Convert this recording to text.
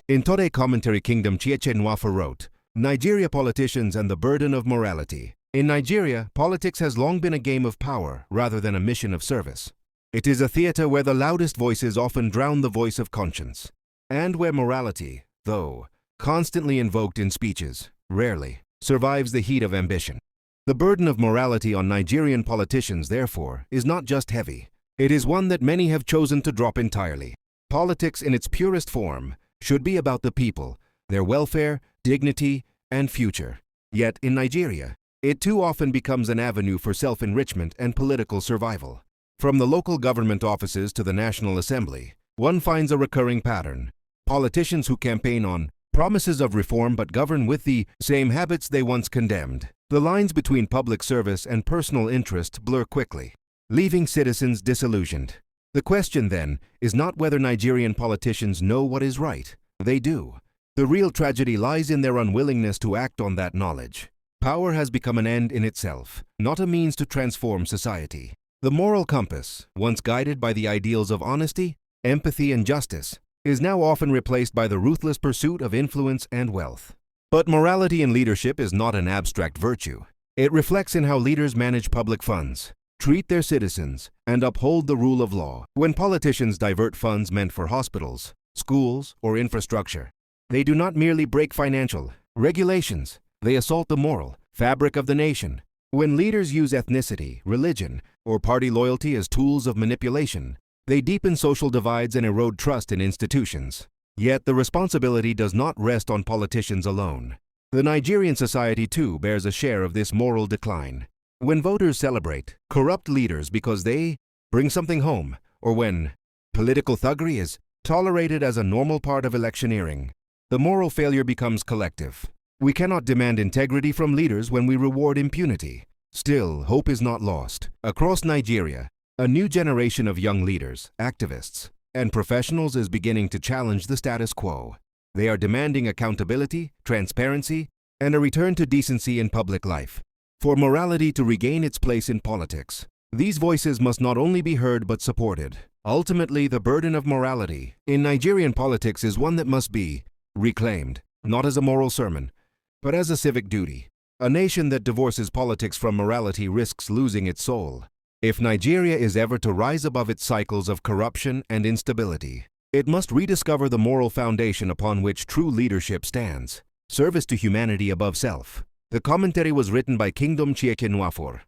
In Tode Commentary, Kingdom Chieche Nwafor wrote, Nigeria politicians and the burden of morality. In Nigeria, politics has long been a game of power rather than a mission of service. It is a theater where the loudest voices often drown the voice of conscience, and where morality, though constantly invoked in speeches, rarely survives the heat of ambition. The burden of morality on Nigerian politicians, therefore, is not just heavy. It is one that many have chosen to drop entirely. Politics in its purest form should be about the people, their welfare, dignity, and future. Yet in Nigeria, it too often becomes an avenue for self-enrichment and political survival. From the local government offices to the National Assembly, one finds a recurring pattern. Politicians who campaign on promises of reform but govern with the same habits they once condemned. The lines between public service and personal interest blur quickly, leaving citizens disillusioned. The question, then, is not whether Nigerian politicians know what is right. They do. The real tragedy lies in their unwillingness to act on that knowledge. Power has become an end in itself, not a means to transform society. The moral compass, once guided by the ideals of honesty, empathy, and justice, is now often replaced by the ruthless pursuit of influence and wealth. But morality in leadership is not an abstract virtue. It reflects in how leaders manage public funds, treat their citizens, and uphold the rule of law. When politicians divert funds meant for hospitals, schools, or infrastructure, they do not merely break financial regulations, they assault the moral fabric of the nation. When leaders use ethnicity, religion, or party loyalty as tools of manipulation, they deepen social divides and erode trust in institutions. Yet the responsibility does not rest on politicians alone. The Nigerian society too bears a share of this moral decline. When voters celebrate corrupt leaders because they bring something home, or when political thuggery is tolerated as a normal part of electioneering, the moral failure becomes collective. We cannot demand integrity from leaders when we reward impunity. Still, hope is not lost. Across Nigeria, a new generation of young leaders, activists, and professionals is beginning to challenge the status quo. They are demanding accountability, transparency, and a return to decency in public life. For morality to regain its place in politics, these voices must not only be heard but supported. Ultimately, the burden of morality in Nigerian politics is one that must be reclaimed, not as a moral sermon, but as a civic duty. A nation that divorces politics from morality risks losing its soul. If Nigeria is ever to rise above its cycles of corruption and instability, it must rediscover the moral foundation upon which true leadership stands: service to humanity above self. The commentary was written by Kingdom Chieche Nwafor.